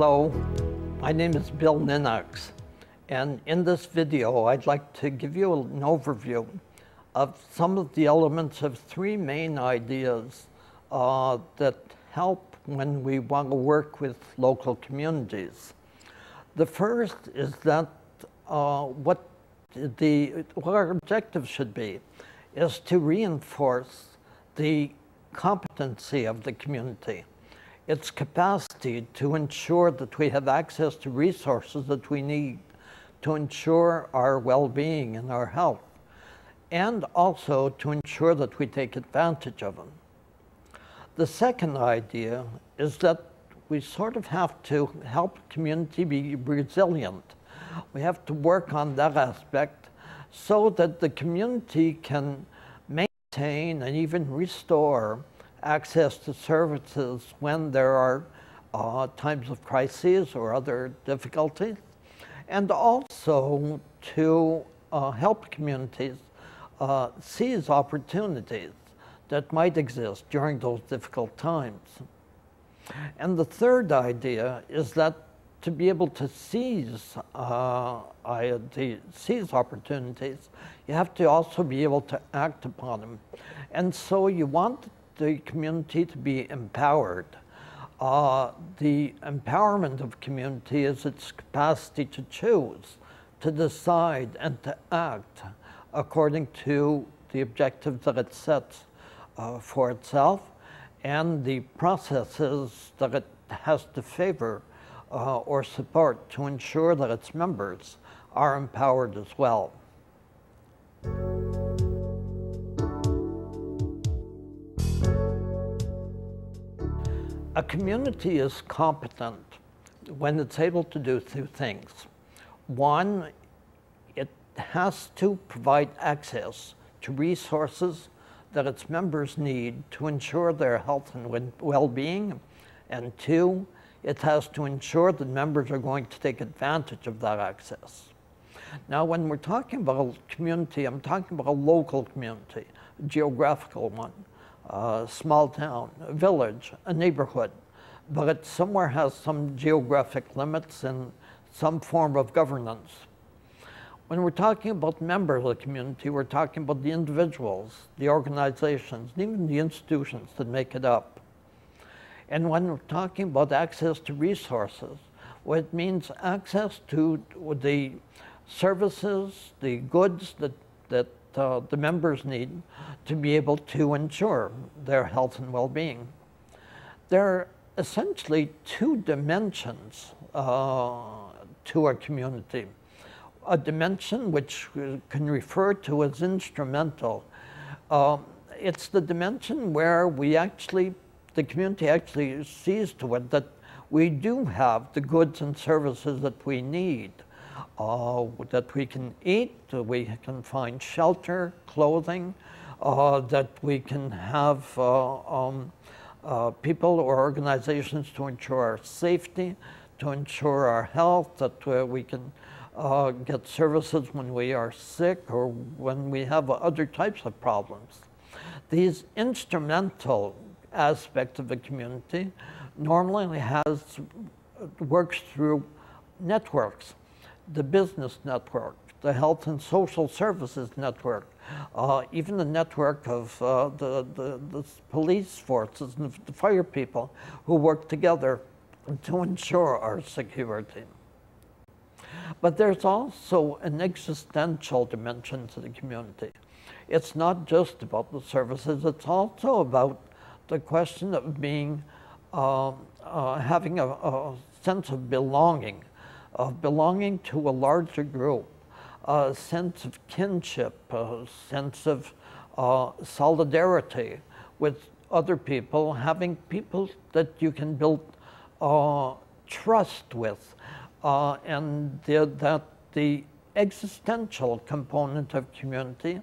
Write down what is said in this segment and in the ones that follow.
Hello, my name is Bill Ninnox, and in this video I'd like to give you an overview of some of the elements of three main ideas that help when we want to work with local communities. The first is that what our objective should be is to reinforce the competency of the community, its capacity to ensure that we have access to resources that we need to ensure our well-being and our health, and also to ensure that we take advantage of them. The second idea is that we sort of have to help the community be resilient. We have to work on that aspect so that the community can maintain and even restore access to services when there are times of crises or other difficulties, and also to help communities seize opportunities that might exist during those difficult times. And the third idea is that to be able to seize opportunities, you have to also be able to act upon them. And so you want the community to be empowered. The empowerment of community is its capacity to choose, to decide, and to act according to the objectives that it sets for itself and the processes that it has to favor or support to ensure that its members are empowered as well. A community is competent when it's able to do two things. One, it has to provide access to resources that its members need to ensure their health and well-being. And two, it has to ensure that members are going to take advantage of that access. Now, when we're talking about a community, I'm talking about a local community, a geographical one. A small town, a village, a neighborhood, but it somewhere has some geographic limits and some form of governance. When we're talking about members of the community, we're talking about the individuals, the organizations, and even the institutions that make it up. And when we're talking about access to resources, well, it means access to the services, the goods that the members need to be able to ensure their health and well-being. There are essentially two dimensions to a community. A dimension which can refer to as instrumental. It's the dimension where the community actually sees to it that we do have the goods and services that we need. That we can eat, that we can find shelter, clothing, that we can have people or organizations to ensure our safety, to ensure our health, that we can get services when we are sick or when we have other types of problems. These instrumental aspects of the community normally works through networks. The business network, the health and social services network, even the network of the police forces and the fire people who work together to ensure our security. But there's also an existential dimension to the community. It's not just about the services, it's also about the question of being, having a sense of belonging to a larger group, a sense of kinship, a sense of solidarity with other people, having people that you can build trust with, and that the existential component of community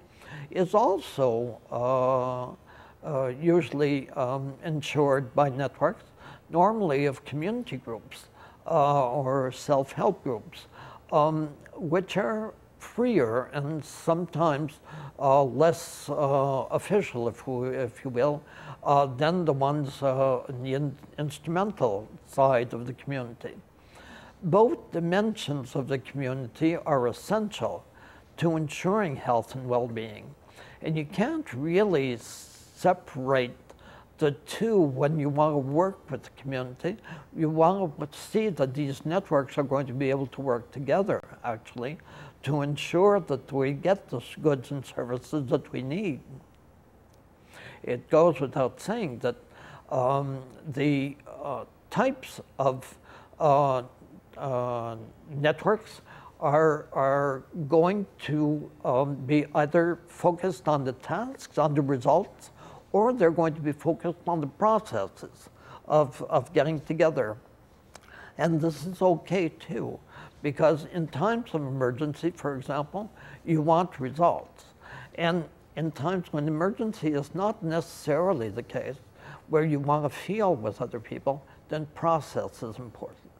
is also usually ensured by networks, normally of community groups. Or self-help groups, which are freer and sometimes less official, if you will, than the ones in the instrumental side of the community. Both dimensions of the community are essential to ensuring health and well-being. And you can't really separate the two when you want to work with the community. You want to see that these networks are going to be able to work together, actually, to ensure that we get the goods and services that we need. It goes without saying that the types of networks are going to be either focused on the tasks, on the results, or they're going to be focused on the processes of getting together. And this is okay too, because in times of emergency, for example, you want results. And in times when emergency is not necessarily the case, where you want to feel with other people, then process is important.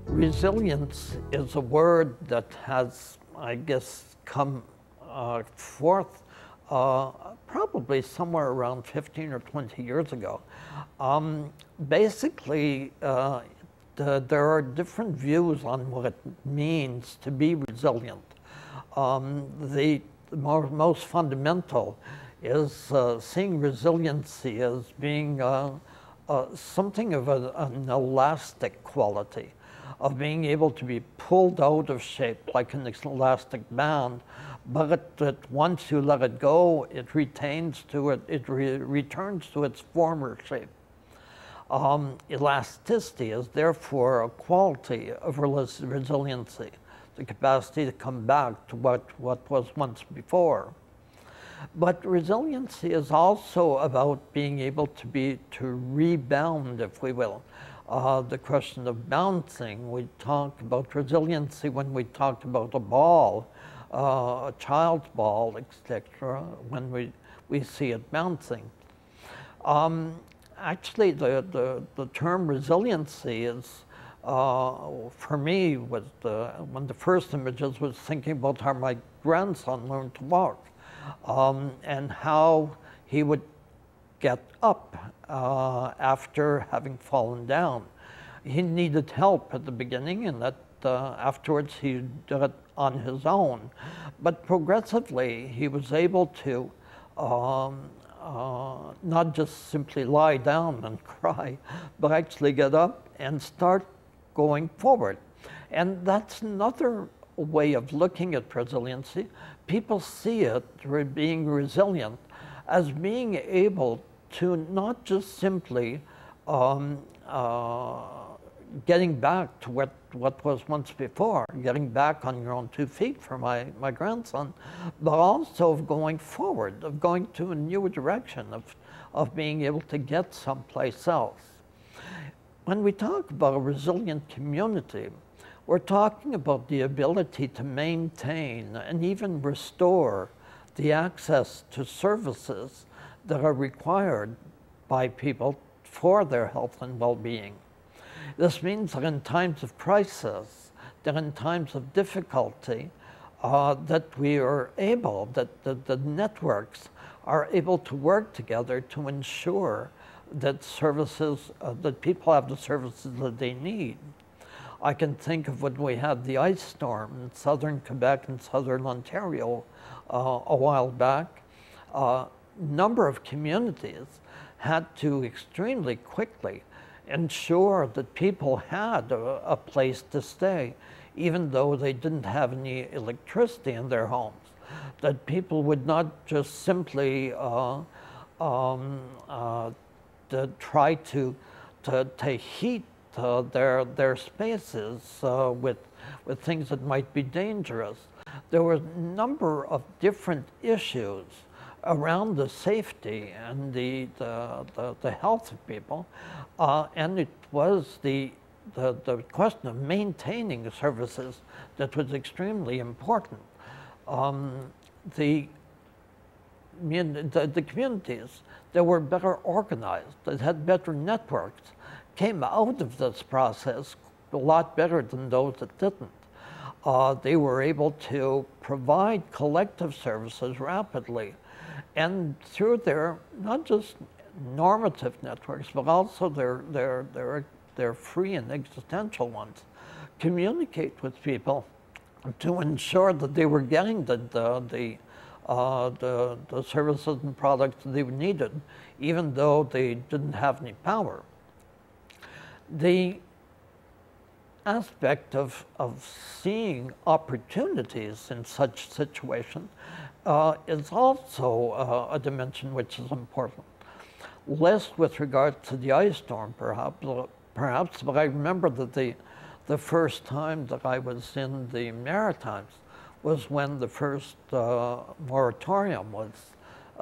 Resilience is a word that has, I guess, come forth probably somewhere around 15 or 20 years ago. Basically, there are different views on what it means to be resilient. The most fundamental is seeing resiliency as being something of an elastic quality, of being able to be pulled out of shape like an elastic band, but that once you let it go, it returns to its former shape. Elasticity is therefore a quality of resiliency, the capacity to come back to what was once before. But resiliency is also about being able to rebound, if we will. The question of bouncing, we talk about resiliency when we talked about a ball, a child's ball, etc., when we see it bouncing. Actually, the term resiliency is, for me, was one of the first images was thinking about how my grandson learned to walk, and how he would get up after having fallen down. He needed help at the beginning, and that afterwards he did it on his own. But progressively, he was able to not just simply lie down and cry, but actually get up and start going forward. And that's another way of looking at resiliency. People see it, being resilient, as being able to not just simply getting back to what was once before, getting back on your own 2 feet for my grandson, but also of going forward, of going to a new direction, of being able to get someplace else. When we talk about a resilient community, we're talking about the ability to maintain and even restore the access to services that are required by people for their health and well-being. This means that in times of crisis, that in times of difficulty, that we are able, that the networks are able to work together to ensure that services, that people have the services that they need. I can think of when we had the ice storm in southern Quebec and southern Ontario a while back. A number of communities had to extremely quickly ensure that people had a place to stay, even though they didn't have any electricity in their homes. That people would not just simply try to heat their spaces with things that might be dangerous. There were a number of different issues around the safety and the health of people, and it was the question of maintaining services that was extremely important. The communities that were better organized, that had better networks, came out of this process a lot better than those that didn't. They were able to provide collective services rapidly, and through their, not just normative networks, but also their free and existential ones, communicate with people to ensure that they were getting the services and products they needed, even though they didn't have any power. The aspect of seeing opportunities in such situation is also a dimension which is important. Less with regard to the ice storm, perhaps, but I remember that the first time that I was in the Maritimes was when the first moratorium was,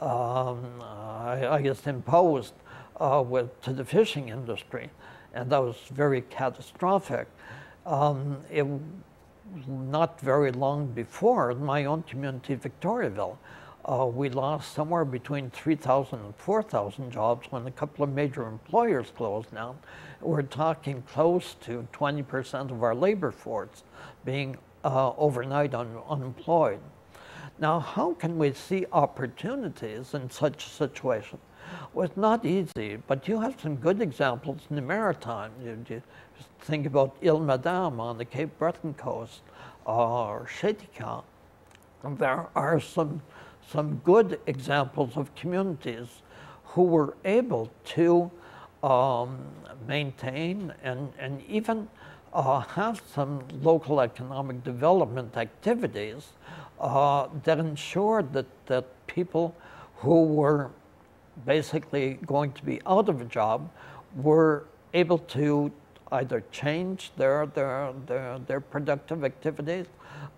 I guess, imposed to the fishing industry, and that was very catastrophic. It was not very long before, in my own community, Victoriaville, we lost somewhere between 3,000 and 4,000 jobs when a couple of major employers closed down. We're talking close to 20% of our labor force being overnight unemployed. Now, how can we see opportunities in such a situation? Well, it's not easy, but you have some good examples in the Maritime. You think about Ile Madame on the Cape Breton coast, or Chetika. There are some good examples of communities who were able to maintain and even have some local economic development activities that ensured that people who were basically going to be out of a job were able to either change their productive activities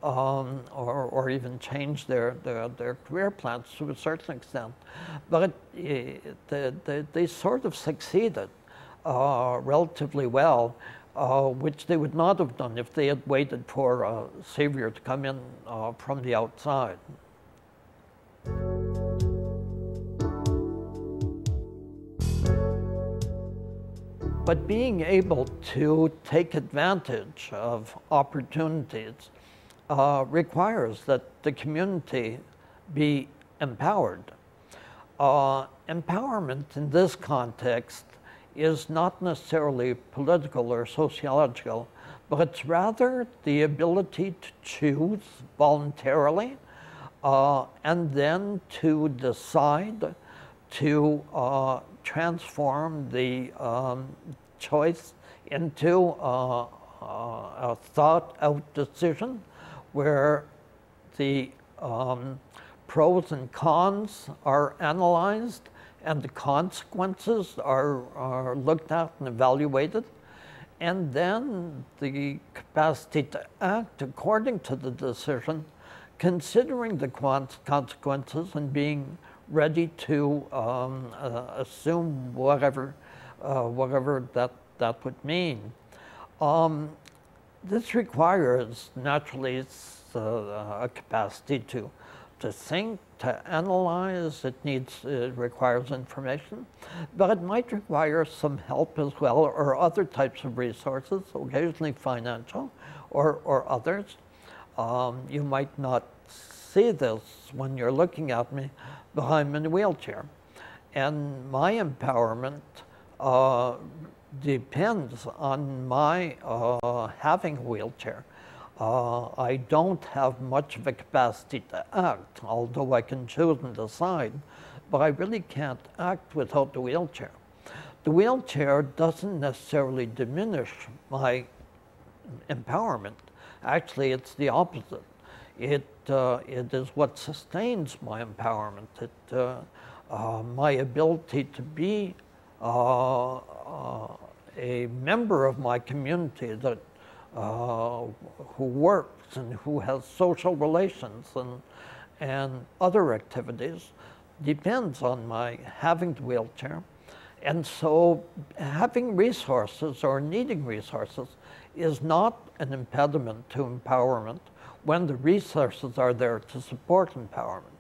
or even change their career plans to a certain extent. But they sort of succeeded relatively well, which they would not have done if they had waited for a savior to come in from the outside. But being able to take advantage of opportunities requires that the community be empowered. Empowerment in this context is not necessarily political or sociological, but it's rather the ability to choose voluntarily and then to decide to transform the choice into a thought-out decision where the pros and cons are analyzed and the consequences are looked at and evaluated, and then the capacity to act according to the decision, considering the consequences and being ready to assume whatever that would mean. This requires naturally a capacity to think, to analyze. It requires information, but it might require some help as well, or other types of resources, occasionally financial or others. You might not see this when you're looking at me, but I'm in a wheelchair. And my empowerment depends on my having a wheelchair. I don't have much of a capacity to act, although I can choose and decide, but I really can't act without the wheelchair. The wheelchair doesn't necessarily diminish my empowerment. Actually, it's the opposite. It is what sustains my empowerment. My ability to be a member of my community that who works and who has social relations and other activities depends on my having the wheelchair. And so having resources or needing resources is not an impediment to empowerment when the resources are there to support empowerment.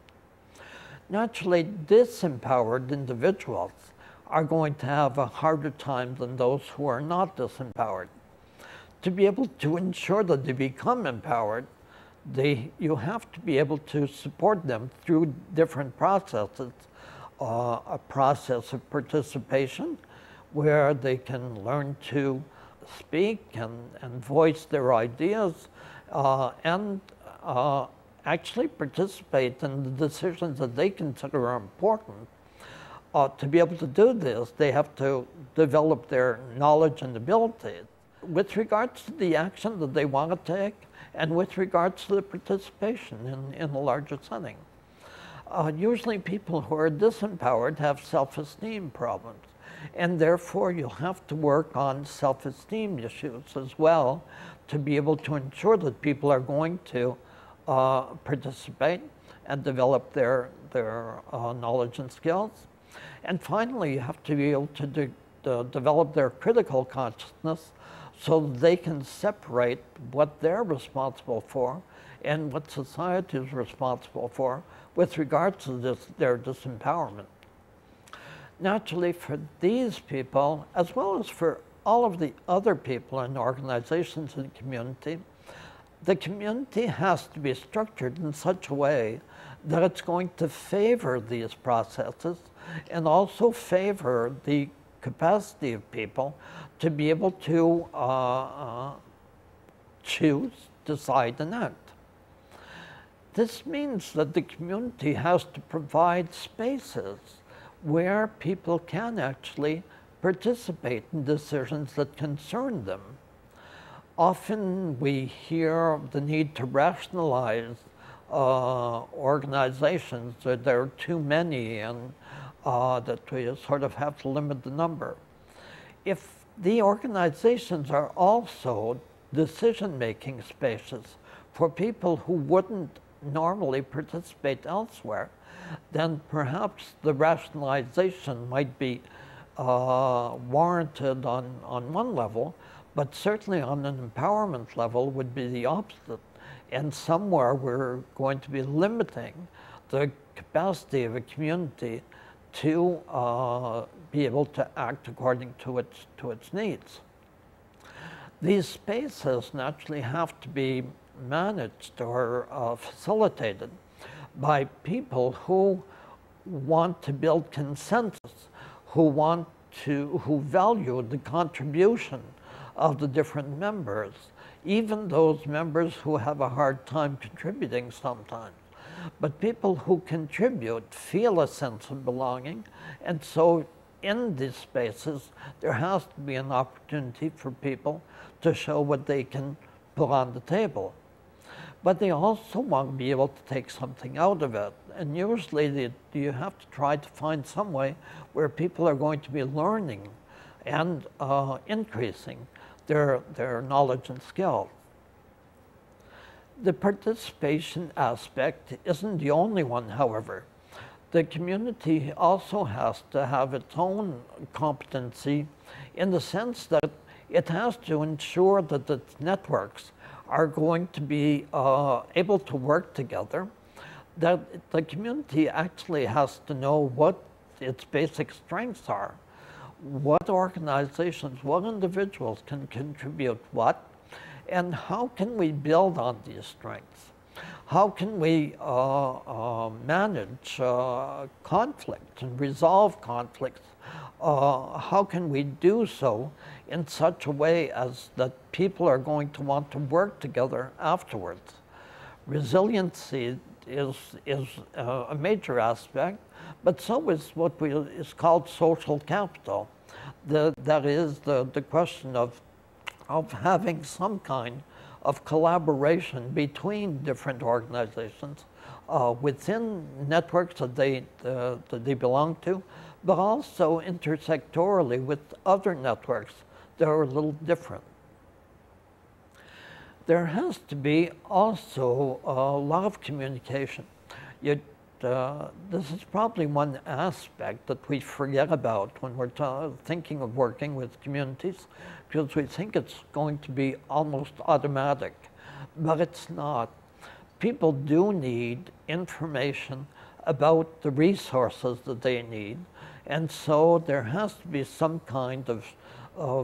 Naturally, disempowered individuals are going to have a harder time than those who are not disempowered. To be able to ensure that they become empowered, you have to be able to support them through different processes a process of participation where they can learn to speak and voice their ideas and actually participate in the decisions that they consider are important. To be able to do this, they have to develop their knowledge and abilities. With regards to the action that they want to take and with regards to the participation in a larger setting. Usually people who are disempowered have self-esteem problems, and therefore you'll have to work on self-esteem issues as well to be able to ensure that people are going to participate and develop their knowledge and skills. And finally, you have to be able to develop their critical consciousness so that they can separate what they're responsible for and what society is responsible for with regards to their disempowerment. Naturally, for these people, as well as for all of the other people in organizations and the community has to be structured in such a way that it's going to favor these processes and also favor the capacity of people to be able to choose, decide, and act. This means that the community has to provide spaces where people can actually participate in decisions that concern them. Often we hear the need to rationalize organizations, that there are too many and that we sort of have to limit the number. If the organizations are also decision-making spaces for people who wouldn't normally participate elsewhere, then perhaps the rationalization might be warranted on one level, but certainly on an empowerment level would be the opposite. And somewhere we're going to be limiting the capacity of a community to be able to act according to its needs. These spaces naturally have to be managed or facilitated by people who want to build consensus, who value the contribution of the different members, even those members who have a hard time contributing sometimes. But people who contribute feel a sense of belonging, and so in these spaces there has to be an opportunity for people to show what they can put on the table. But they also want to be able to take something out of it. And usually you have to try to find some way where people are going to be learning and increasing their knowledge and skills. The participation aspect isn't the only one, however. The community also has to have its own competency in the sense that it has to ensure that its networks are going to be able to work together, that the community actually has to know what its basic strengths are, what organizations, what individuals can contribute what, and how can we build on these strengths? How can we manage conflict and resolve conflicts? How can we do so in such a way as that people are going to want to work together afterwards? Resiliency is a major aspect, but so is what is called social capital. That is the question of having some kind of collaboration between different organizations within networks that they belong to, but also intersectorally with other networks that are a little different. There has to be also a lot of communication. This is probably one aspect that we forget about when we're thinking of working with communities, because we think it's going to be almost automatic, but it's not. People do need information about the resources that they need, and so there has to be some kind of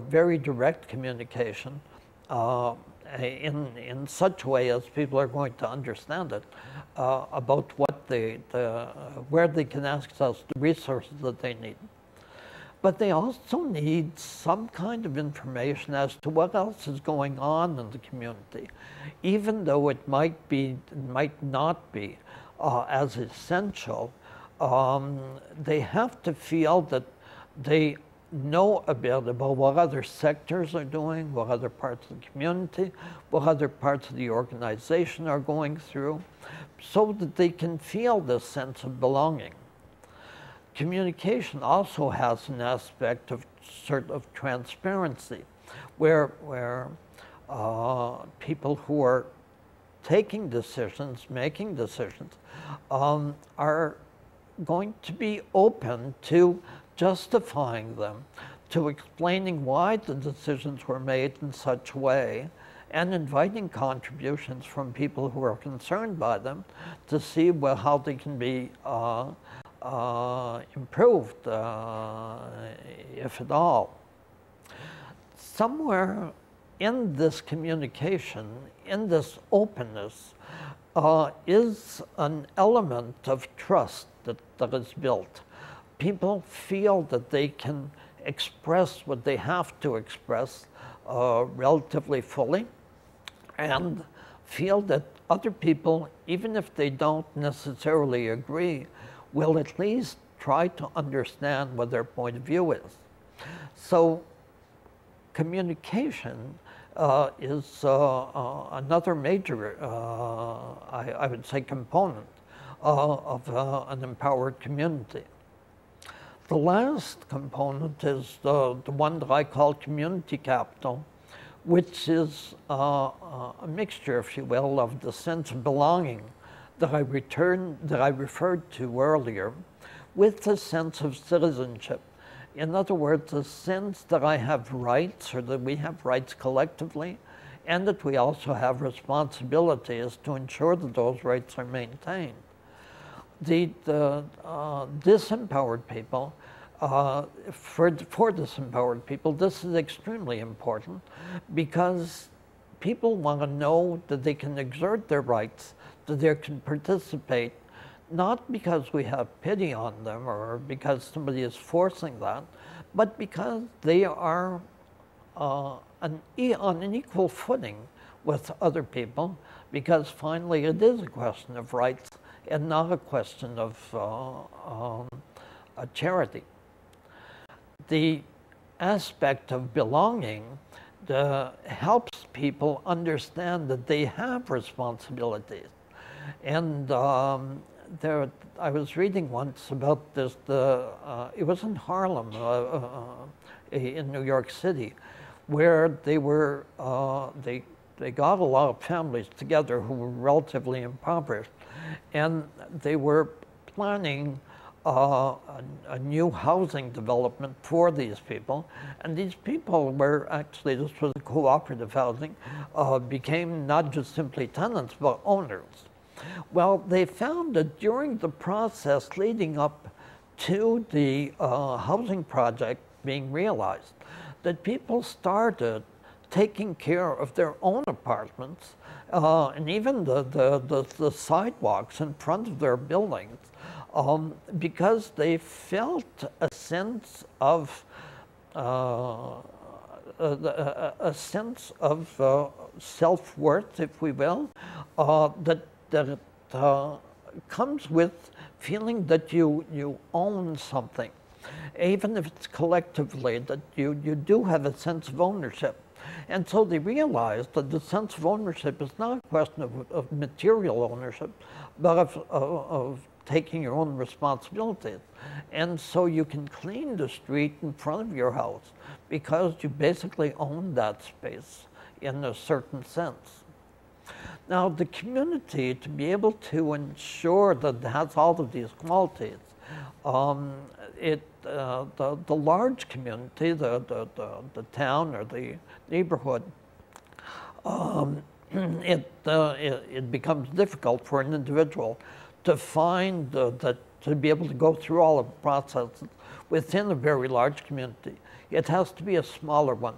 very direct communication in such a way as people are going to understand it, about what where they can access the resources that they need. But they also need some kind of information as to what else is going on in the community, even though it might not be as essential. They have to feel that they know a bit about what other sectors are doing, what other parts of the community, what other parts of the organization are going through, so that they can feel this sense of belonging. Communication also has an aspect of sort of transparency, where people who are taking decisions, making decisions, are going to be open to justifying them, to explaining why the decisions were made in such a way, and inviting contributions from people who are concerned by them to see, well, how they can be improved, if at all. Somewhere in this communication, in this openness, is an element of trust that is built. People feel that they can express what they have to express relatively fully, and feel that other people, even if they don't necessarily agree, will at least try to understand what their point of view is. So communication is another major, I would say, component of an empowered community. The last component is the one that I call community capital, which is a mixture, if you will, of the sense of belonging that I referred to earlier, with the sense of citizenship. In other words, a sense that I have rights, or that we have rights collectively, and that we also have responsibilities to ensure that those rights are maintained. The disempowered people, for disempowered people, this is extremely important, because people want to know that they can exert their rights, that they can participate, not because we have pity on them or because somebody is forcing that, but because they are on an equal footing with other people, because finally it is a question of rights and not a question of a charity. The aspect of belonging helps people understand that they have responsibilities. And I was reading once about this, it was in Harlem, in New York City, where they got a lot of families together who were relatively impoverished, and they were planning a new housing development for these people. And these people were actually, this was a cooperative housing, became not just simply tenants, but owners. Well, they found that during the process leading up to the housing project being realized, that people started taking care of their own apartments, and even the sidewalks in front of their buildings, because they felt a sense of self-worth, if we will, that comes with feeling that you own something, even if it's collectively, that you do have a sense of ownership. And so they realized that the sense of ownership is not a question of material ownership, but of taking your own responsibilities. And so you can clean the street in front of your house because you basically own that space in a certain sense. Now, the community, to be able to ensure that it has all of these qualities, the large community, the town or the neighborhood, it becomes difficult for an individual to find to be able to go through all of the processes within a very large community. It has to be a smaller one.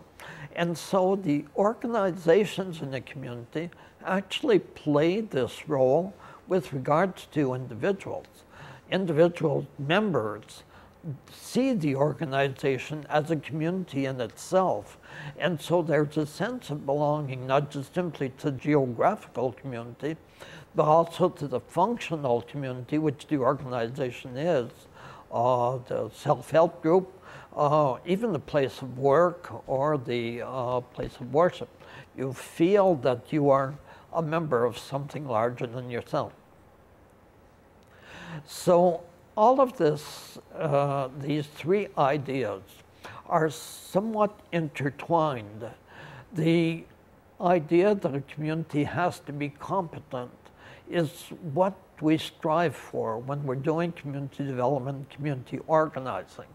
And so the organizations in the community actually play this role with regards to individuals. Individual members see the organization as a community in itself. And so there's a sense of belonging, not just simply to the geographical community, but also to the functional community, which the organization is, the self-help group, even the place of work or the place of worship. You feel that you are a member of something larger than yourself. So all of this, these three ideas are somewhat intertwined. The idea that a community has to be competent is what we strive for when we're doing community development, community organizing.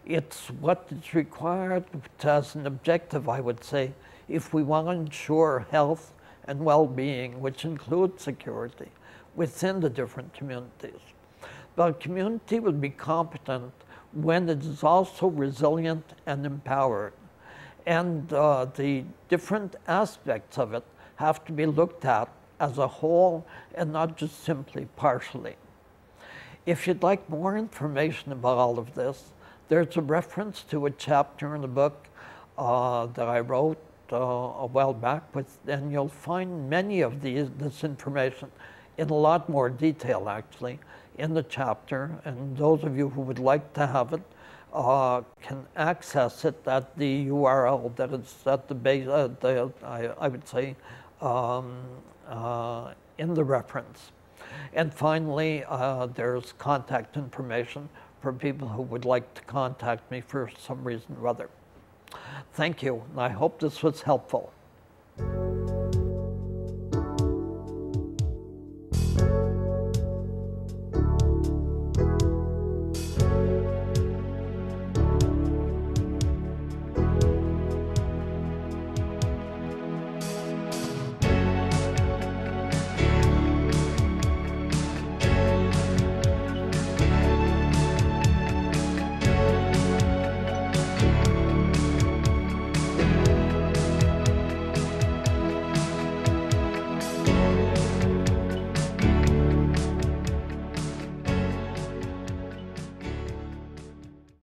It's what is required as an objective, I would say, if we want to ensure health and well-being, which includes security, within the different communities. But a community will be competent when it is also resilient and empowered. And the different aspects of it have to be looked at as a whole and not just simply partially. If you'd like more information about all of this, there's a reference to a chapter in the book that I wrote a while back, and you'll find many of this information in a lot more detail, actually, in the chapter. And those of you who would like to have it can access it at the URL that is at the base, I would say, in the reference. And finally, there's contact information for people who would like to contact me for some reason or other. Thank you, and I hope this was helpful.